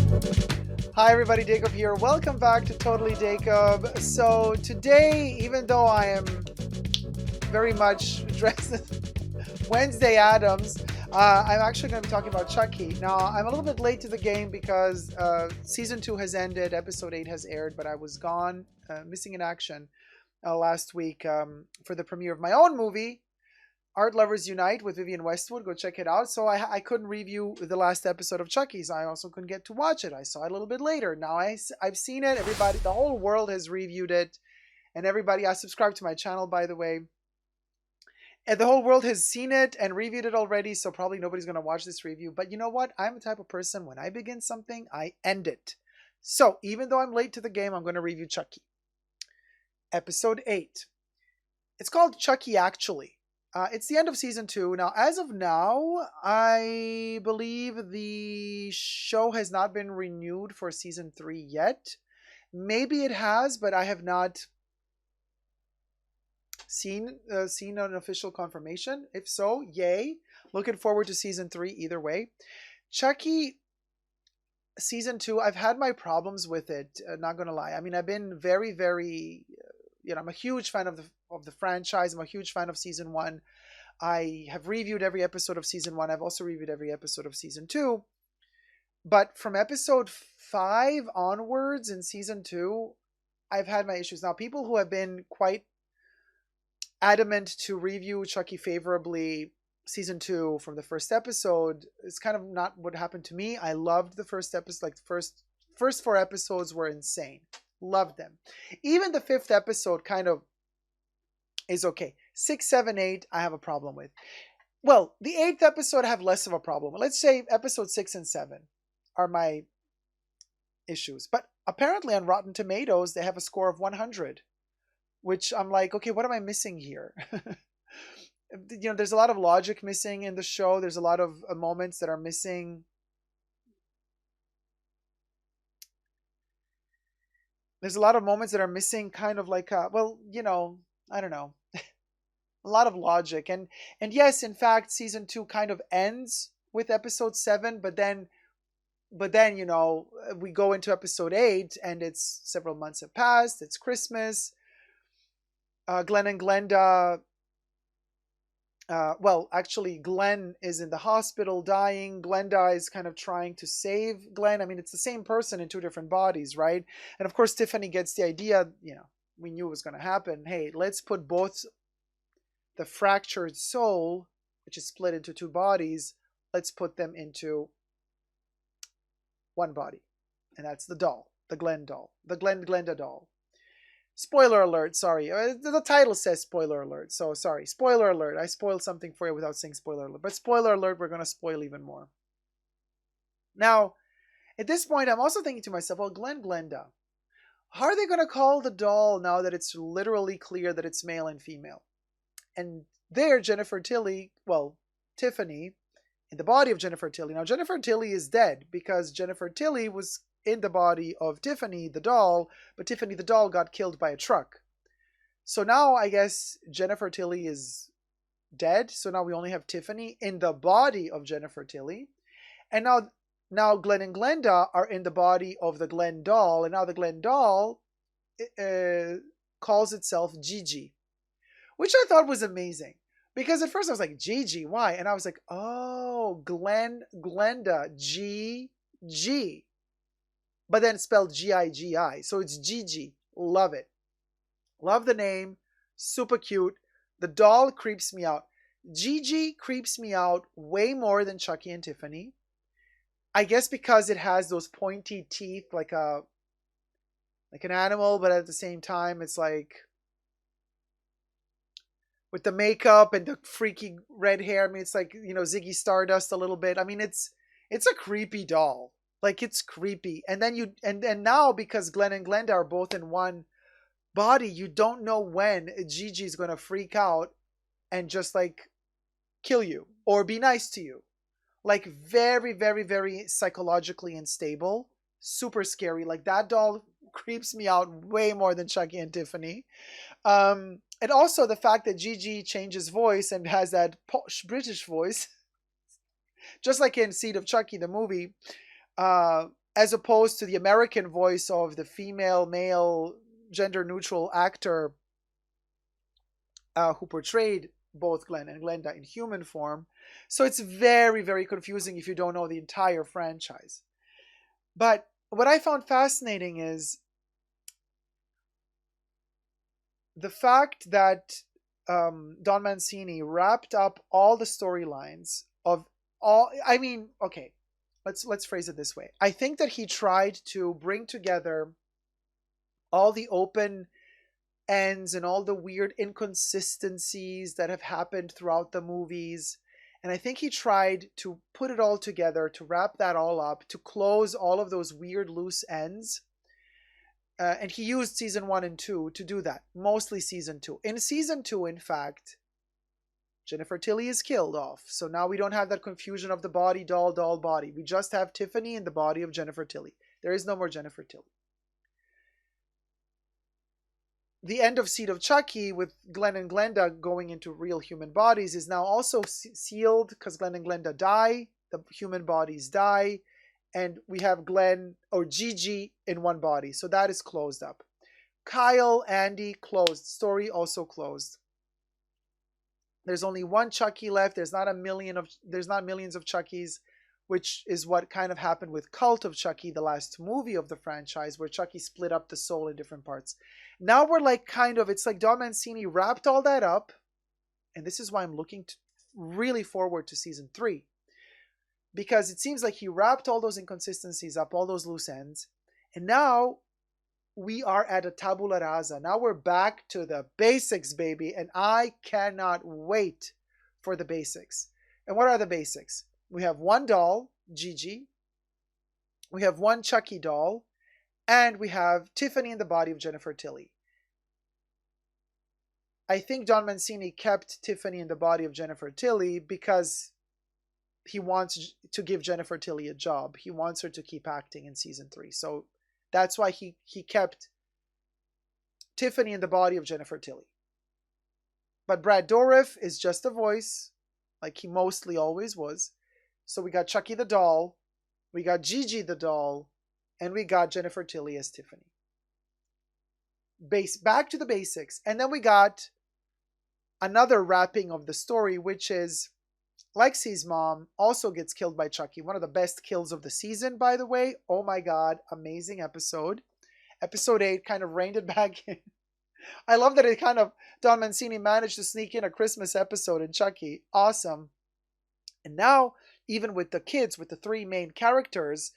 Hi everybody, Dacob here. Welcome back to Totally Dacob. So today, even though I am very much dressed as Wednesday Addams, I'm actually going to be talking about Chucky. Now, I'm a little bit late to the game because season 2 has ended, episode 8 has aired, but I was gone, missing in action last week for the premiere of my own movie, Art Lovers Unite with Vivian Westwood. Go check it out. So I couldn't review the last episode of Chucky's. I also couldn't get to watch it. I saw it a little bit later. Now I've seen it. Everybody, the whole world has reviewed it. And everybody, I subscribe to my channel, by the way. And the whole world has seen it and reviewed it already. So probably nobody's going to watch this review. But you know what? I'm the type of person, when I begin something, I end it. So even though I'm late to the game, I'm going to review Chucky. Episode 8. It's called Chucky, actually. It's the end of season 2. Now, as of now, I believe the show has not been renewed for season 3 yet. Maybe it has, but I have not seen an official confirmation. If so, yay. Looking forward to season 3 either way. Chucky season 2, I've had my problems with it, not going to lie. I mean, I've been very, very... I'm a huge fan of the franchise. I'm a huge fan of season 1. I have reviewed every episode of season 1. I've also reviewed every episode of season 2. But from episode 5 onwards in season 2, I've had my issues. Now, people who have been quite adamant to review Chucky favorably season 2 from the first episode, it's kind of not what happened to me. I loved the first episode. Like the first 4 episodes were insane. Loved them. Even the 5th episode kind of is okay. 6, 7, 8, I have a problem with. Well, the 8th episode I have less of a problem. Let's say episode 6 and 7 are my issues. But apparently on Rotten Tomatoes, they have a score of 100, which I'm like, okay, what am I missing here? There's a lot of logic missing in the show. There's a lot of moments that are missing. There's a lot of moments that are missing, kind of like, I don't know, a lot of logic. And yes, in fact, season 2 kind of ends with episode 7, but then, we go into episode 8 and it's several months have passed. It's Christmas. Glen and Glenda, actually, Glen is in the hospital dying. Glenda is kind of trying to save Glen. I mean, it's the same person in 2 different bodies, right? And of course, Tiffany gets the idea, we knew it was going to happen. Hey, let's put both the fractured soul, which is split into 2 bodies, let's put them into one body. And that's the doll, the Glen doll, the Glenda doll. Spoiler alert, sorry. The title says spoiler alert, so sorry. Spoiler alert. I spoiled something for you without saying spoiler alert. But spoiler alert, we're going to spoil even more. Now, at this point, I'm also thinking to myself, well, Glenda, how are they going to call the doll now that it's literally clear that it's male and female? And there, Tiffany, in the body of Jennifer Tilly. Now, Jennifer Tilly is dead because Jennifer Tilly was in the body of Tiffany the doll, but Tiffany the doll got killed by a truck. So now I guess Jennifer Tilly is dead. So now we only have Tiffany in the body of Jennifer Tilly. And now Glen and Glenda are in the body of the Glen doll. And now the Glen doll calls itself Gigi, which I thought was amazing. Because at first I was like, Gigi, why? And I was like, oh, Glenda, G. But then spelled Gigi. So it's Gigi. Love it. Love the name. Super cute. The doll creeps me out. Gigi creeps me out way more than Chucky and Tiffany. I guess because it has those pointy teeth like an animal, but at the same time it's like with the makeup and the freaky red hair. I mean, it's like, Ziggy Stardust a little bit. I mean, it's a creepy doll. Like, it's creepy. And then and now because Glen and Glenda are both in one body, you don't know when Gigi's going to freak out and just like kill you or be nice to you. Like, very, very, very psychologically unstable. Super scary. Like, that doll creeps me out way more than Chucky and Tiffany. And also the fact that Gigi changes voice and has that posh British voice, just like in Seed of Chucky, the movie, as opposed to the American voice of the female, male, gender neutral actor who portrayed both Glen and Glenda in human form. So it's very, very confusing if you don't know the entire franchise. But what I found fascinating is the fact that Don Mancini wrapped up all the storylines of all. I mean, okay, let's phrase it this way. I think that he tried to bring together all the open ends and all the weird inconsistencies that have happened throughout the movies. And I think he tried to put it all together, to wrap that all up, to close all of those weird loose ends. And he used season 1 and 2 to do that, mostly season 2. In season 2, in fact, Jennifer Tilly is killed off. So now we don't have that confusion of the body, doll, doll, body. We just have Tiffany in the body of Jennifer Tilly. There is no more Jennifer Tilly. The end of Seed of Chucky with Glen and Glenda going into real human bodies is now also sealed because Glen and Glenda die. The human bodies die. And we have Glen or Gigi in one body. So that is closed up. Kyle, Andy, closed. Story also closed. There's only one Chucky left. There's not millions of Chuckies, which is what kind of happened with Cult of Chucky, the last movie of the franchise, where Chucky split up the soul in different parts. Now we're like it's like Don Mancini wrapped all that up. And this is why I'm looking really forward to season 3. Because it seems like he wrapped all those inconsistencies up, all those loose ends. And now we are at a tabula rasa. Now we're back to the basics, baby. And I cannot wait for the basics. And what are the basics? We have one doll, Gigi. We have one Chucky doll. And we have Tiffany in the body of Jennifer Tilly. I think Don Mancini kept Tiffany in the body of Jennifer Tilly because he wants to give Jennifer Tilly a job. He wants her to keep acting in season 3. So that's why he kept Tiffany in the body of Jennifer Tilly. But Brad Dourif is just a voice, like he mostly always was. So we got Chucky the doll, we got Gigi the doll, and we got Jennifer Tilly as Tiffany. Back to the basics. And then we got another wrapping of the story, which is Lexi's mom also gets killed by Chucky. One of the best kills of the season, by the way. Oh my God, amazing episode. Episode 8 kind of reined it back in. I love that Don Mancini managed to sneak in a Christmas episode in Chucky. Awesome. And now, even with the kids, with the 3 main characters,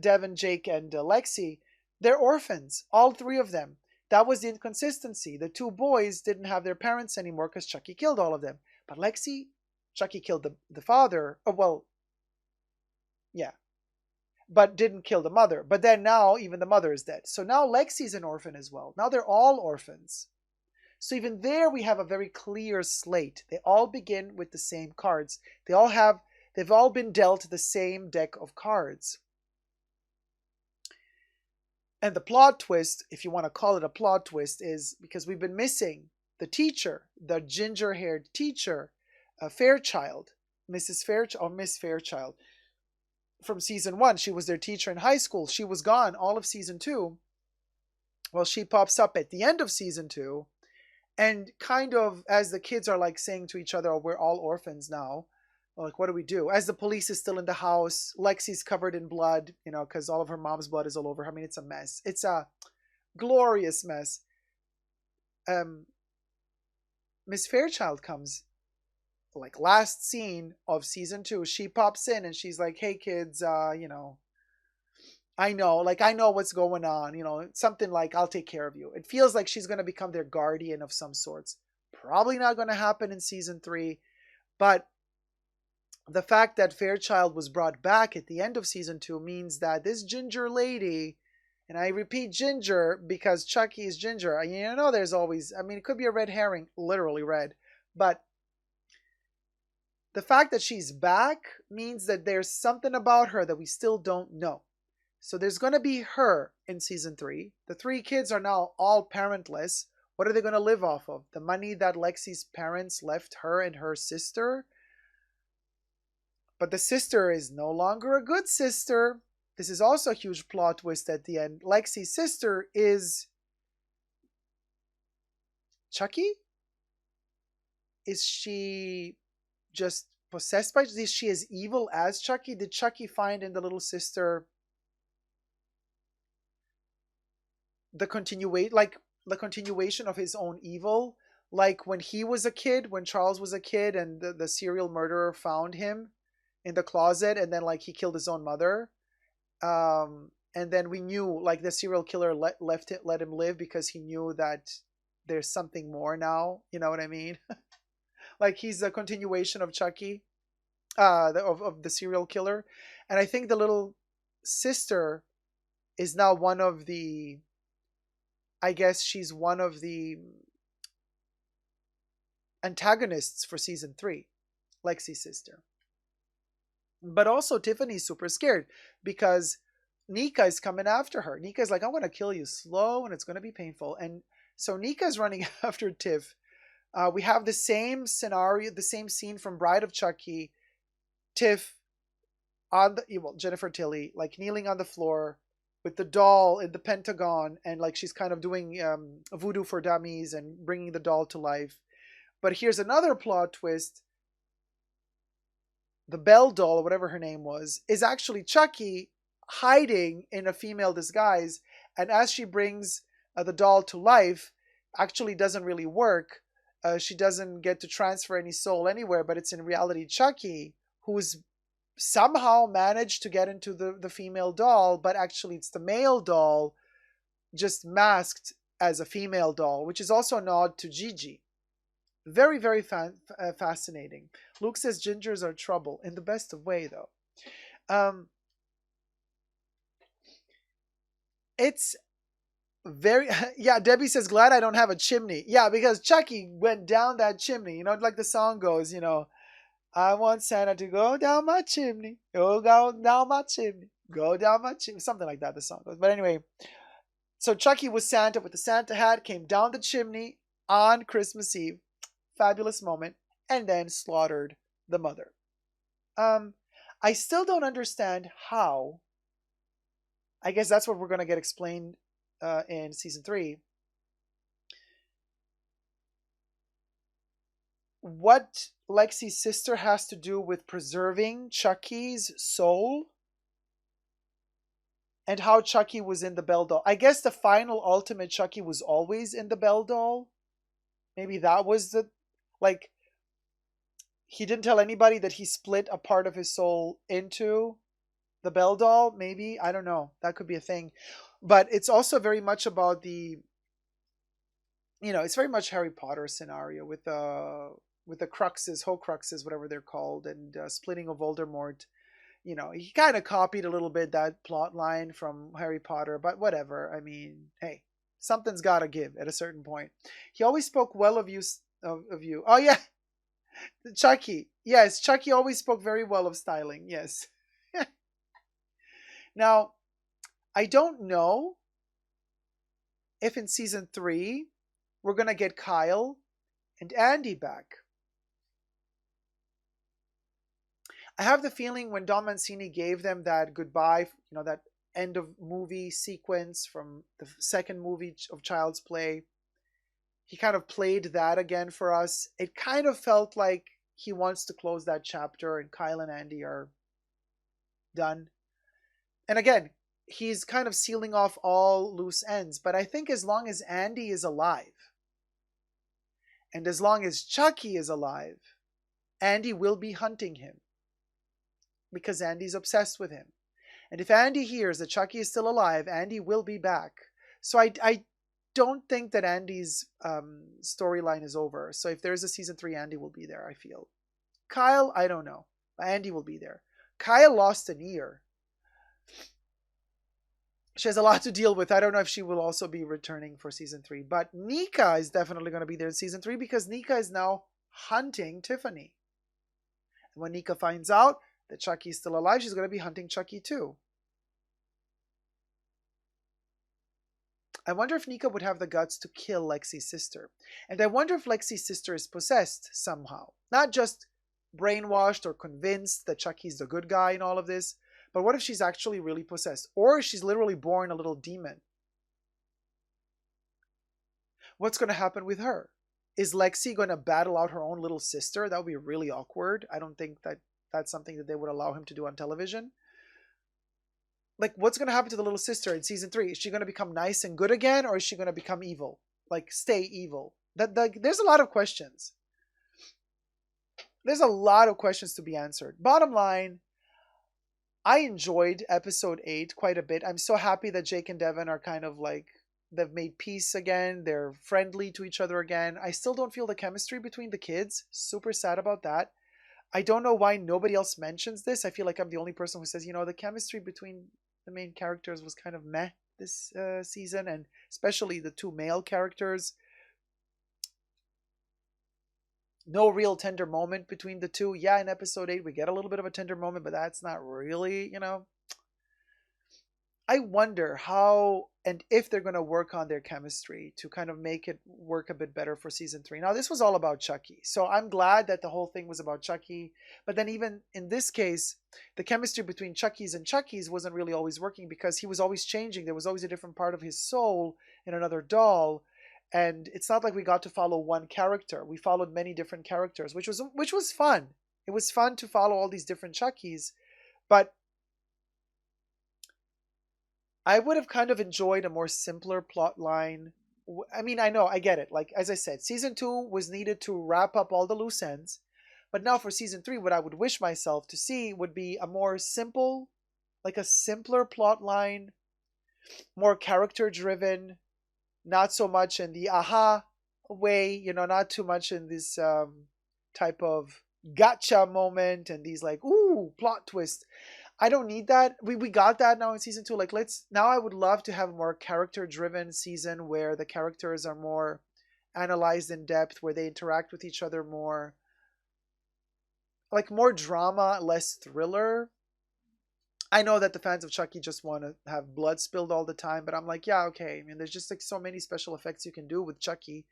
Devin, Jake, and Lexi, they're orphans, all 3 of them. That was the inconsistency. The 2 boys didn't have their parents anymore because Chucky killed all of them. But Chucky killed the father. Oh, well, yeah. But didn't kill the mother. But then now even the mother is dead. So now Lexi's an orphan as well. Now they're all orphans. So even there we have a very clear slate. They all begin with the same cards. They've all been dealt the same deck of cards. And the plot twist, if you want to call it a plot twist, is because we've been missing the teacher, the ginger-haired teacher, Fairchild, Mrs. Fairchild, or Miss Fairchild. From season 1, she was their teacher in high school. She was gone all of season 2. Well, she pops up at the end of season 2. And kind of, as the kids are like saying to each other, oh, we're all orphans now. Like, what do we do? As the police is still in the house, Lexi's covered in blood, because all of her mom's blood is all over her. I mean, it's a mess. It's a glorious mess. Miss Fairchild comes, like last scene of season 2. She pops in and she's like, hey kids, I know what's going on, something like, I'll take care of you. It feels like she's going to become their guardian of some sorts. Probably not going to happen in season 3, but the fact that Fairchild was brought back at the end of season 2 means that this ginger lady, and I repeat ginger because Chucky is ginger. There's always, it could be a red herring, literally red, but the fact that she's back means that there's something about her that we still don't know. So there's going to be her in season 3. The 3 kids are now all parentless. What are they going to live off of? The money that Lexi's parents left her and her sister? But the sister is no longer a good sister. this is also a huge plot twist at the end. Lexi's sister is Chucky? Is she just possessed by? Is she as evil as Chucky? Did Chucky find in the little sister the continuation of his own evil? Like when he was a kid, when Charles was a kid, and the serial murderer found him in the closet, and then like he killed his own mother. And then we knew like the serial killer let him live because he knew that there's something more now. You know what I mean? Like he's a continuation of Chucky, of the serial killer. And I think the little sister is now one of the, I guess she's one of the antagonists for season 3, Lexi's sister. But also Tiffany's super scared because Nika is coming after her. Nika's like, I'm going to kill you slow and it's going to be painful. And so Nika's running after Tiff. We have the same scenario, the same scene from Bride of Chucky. Tiff on the, well, Jennifer Tilly, like kneeling on the floor with the doll in the Pentagon, and like she's kind of doing voodoo for dummies and bringing the doll to life. But here's another plot twist. The Belle doll, or whatever her name was, is actually Chucky hiding in a female disguise. And as she brings the doll to life, actually doesn't really work. She doesn't get to transfer any soul anywhere, but it's in reality Chucky who's somehow managed to get into the female doll, but actually it's the male doll just masked as a female doll, which is also a nod to Gigi. Very, very fascinating. Luke says gingers are trouble in the best of way, though. It's very, yeah, Debbie says, glad I don't have a chimney. Yeah, because Chucky went down that chimney. You know, like the song goes, you know, I want Santa to go down my chimney. Go down my chimney. Go down my chimney. Something like that, the song goes. But anyway, so Chucky was Santa with the Santa hat, came down the chimney on Christmas Eve. Fabulous moment, and then slaughtered the mother. I still don't understand how. I guess that's what we're going to get explained in season 3. What Lexi's sister has to do with preserving Chucky's soul, and how Chucky was in the Belle doll. I guess the final ultimate Chucky was always in the Belle doll. Maybe that was the, like, he didn't tell anybody that he split a part of his soul into the Belle doll. Maybe, I don't know, that could be a thing. But it's also very much about the, you know, it's very much Harry Potter scenario with the cruxes, Horcruxes, whatever they're called, and splitting of Voldemort. You know, he kind of copied a little bit that plot line from Harry Potter, but whatever. I mean, hey, something's got to give at a certain point. He always spoke well of you. Of you. Oh yeah, Chucky. Yes, Chucky always spoke very well of styling. Yes. Now, I don't know if in season 3 we're gonna get Kyle and Andy back. I have the feeling when Don Mancini gave them that goodbye, you know, that end of movie sequence from the second movie of Child's Play, he kind of played that again for us. It kind of felt like he wants to close that chapter and Kyle and Andy are done. And again, he's kind of sealing off all loose ends. But I think as long as Andy is alive, and as long as Chucky is alive, Andy will be hunting him. Because Andy's obsessed with him. And if Andy hears that Chucky is still alive, Andy will be back. So I don't think that Andy's storyline is over. So if there's a season 3, Andy will be there, I feel. Kyle, I don't know. But Andy will be there. Kyle lost an ear. She has a lot to deal with. I don't know if she will also be returning for season 3. But Nika is definitely going to be there in season 3 because Nika is now hunting Tiffany. And when Nika finds out that Chucky is still alive, she's going to be hunting Chucky too. I wonder if Nika would have the guts to kill Lexi's sister. And I wonder if Lexi's sister is possessed somehow. Not just brainwashed or convinced that Chucky's the good guy in all of this, But what if she's actually really possessed? Or she's literally born a little demon? What's going to happen with her? Is Lexi going to battle out her own little sister? That would be really awkward. I don't think that that's something that they would allow him to do on television. Like, what's going to happen to the little sister in season 3? Is she going to become nice and good again, or is she going to become evil? Like, stay evil? There's a lot of questions. There's a lot of questions to be answered. Bottom line, I enjoyed episode 8 quite a bit. I'm so happy that Jake and Devin are kind of like, they've made peace again. They're friendly to each other again. I still don't feel the chemistry between the kids. Super sad about that. I don't know why nobody else mentions this. I feel like I'm the only person who says, the chemistry between the main characters was kind of meh this season, and especially the 2 male characters. No real tender moment between the 2. Yeah, in episode 8 we get a little bit of a tender moment, but that's not really, I wonder how and if they're going to work on their chemistry to kind of make it work a bit better for season 3. Now, this was all about Chucky, so I'm glad that the whole thing was about Chucky. But then even in this case, the chemistry between Chucky's and Chucky's wasn't really always working because he was always changing. There was always a different part of his soul in another doll. And it's not like we got to follow one character. We followed many different characters, which was fun. It was fun to follow all these different Chucky's. But I would have kind of enjoyed a more simpler plot line. I mean, I know, I get it. Like, as I said, season 2 was needed to wrap up all the loose ends. But now for season 3, what I would wish myself to see would be a more simple, like a simpler plot line, more character driven, not so much in the aha way, not too much in this type of gotcha moment and these like, ooh, plot twist. I don't need that. We got that now in season 2. Like, now I would love to have a more character driven season where the characters are more analyzed in depth, where they interact with each other more. Like more drama, less thriller. I know that the fans of Chucky just want to have blood spilled all the time, but I'm like, yeah, okay. I mean, there's just like so many special effects you can do with Chucky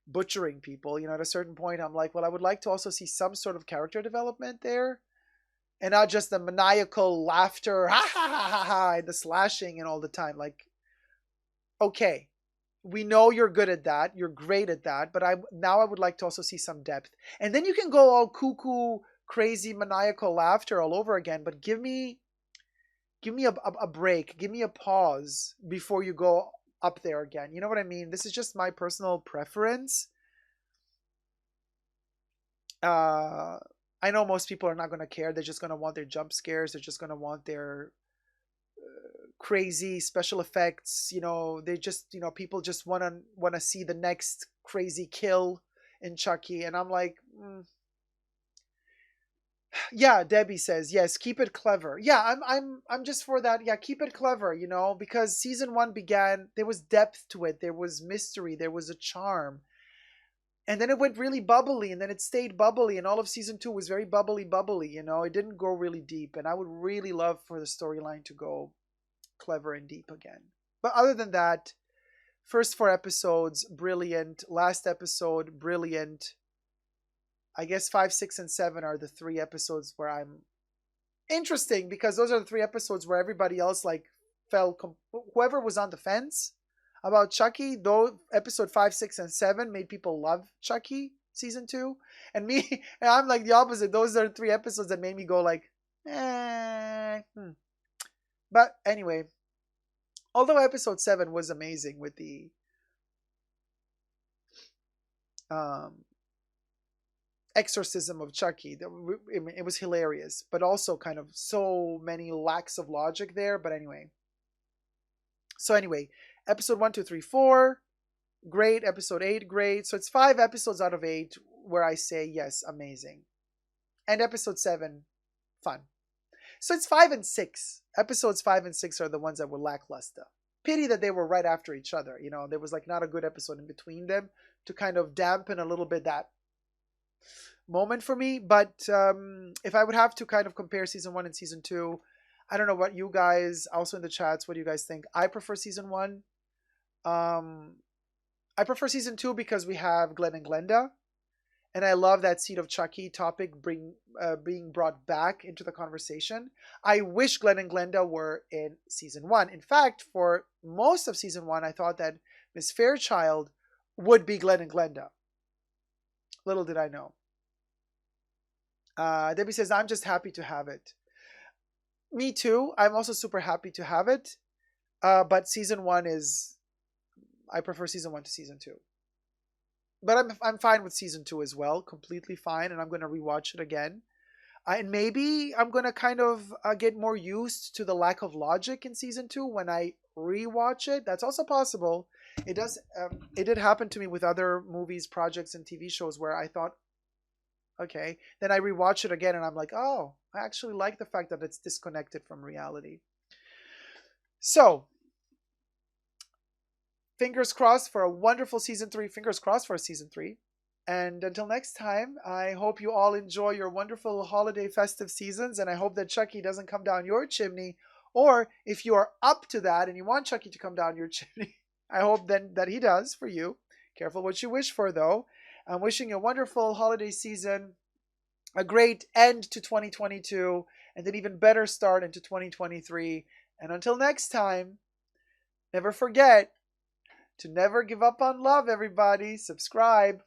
butchering people. At a certain point, I'm like, well, I would like to also see some sort of character development there. And not just the maniacal laughter, ha ha ha ha ha, and the slashing and all the time. Like, okay, we know you're good at that. You're great at that. But now I would like to also see some depth. And then you can go all cuckoo, crazy, maniacal laughter all over again. But give me a break. Give me a pause before you go up there again. You know what I mean? This is just my personal preference. I know most people are not going to care. They're just going to want their jump scares. They're just going to want their crazy special effects. They just, people just want to see the next crazy kill in Chucky. And I'm like, yeah, Debbie says, yes, keep it clever. Yeah, I'm just for that. Yeah, keep it clever, because season 1 began, there was depth to it. There was mystery. There was a charm. And then it went really bubbly, and then it stayed bubbly, and all of season 2 was very bubbly. It didn't go really deep, and I would really love for the storyline to go clever and deep again. But other than that, first 4 episodes, brilliant. Last episode, brilliant. I guess 5, 6, and 7 are the 3 episodes where I'm interesting, because those are the 3 episodes where everybody else like whoever was on the fence about Chucky, though episode 5, 6, and 7 made people love Chucky season 2. And me, and I'm like the opposite. Those are 3 episodes that made me go like, But anyway, although episode 7 was amazing with the exorcism of Chucky, it was hilarious, but also kind of so many lacks of logic there. But anyway, episode 1, 2, 3, 4, great. Episode 8, great. So it's 5 episodes out of 8 where I say yes, amazing. And episode 7, fun. So it's 5 and 6. Episodes 5 and 6 are the ones that were lackluster. Pity that they were right after each other. There was like not a good episode in between them to kind of dampen a little bit that moment for me. But if I would have to kind of compare season 1 and season 2, I don't know what you guys, also in the chats, what do you guys think? I prefer season 1. I prefer season 2 because we have Glen and Glenda. And I love that Seed of Chucky topic being brought back into the conversation. I wish Glen and Glenda were in season one. In fact, for most of season one, I thought that Miss Fairchild would be Glen and Glenda. Little did I know. Debbie says, I'm just happy to have it. Me too. I'm also super happy to have it. But season one is, I prefer season one to season two. But I'm fine with season two as well, completely fine, and I'm gonna rewatch it again. And maybe I'm gonna kind of get more used to the lack of logic in season two when I rewatch it. That's also possible. It does. It did happen to me with other movies, projects, and TV shows where I thought, okay, then I rewatch it again, and I'm like, oh, I actually like the fact that it's disconnected from reality. So fingers crossed for a wonderful season three. Fingers crossed for a season three. And until next time, I hope you all enjoy your wonderful holiday festive seasons. And I hope that Chucky doesn't come down your chimney. Or if you are up to that and you want Chucky to come down your chimney, I hope then that he does for you. Careful what you wish for, though. I'm wishing you a wonderful holiday season, a great end to 2022, and an even better start into 2023. And until next time, never forget to never give up on love, everybody. Subscribe.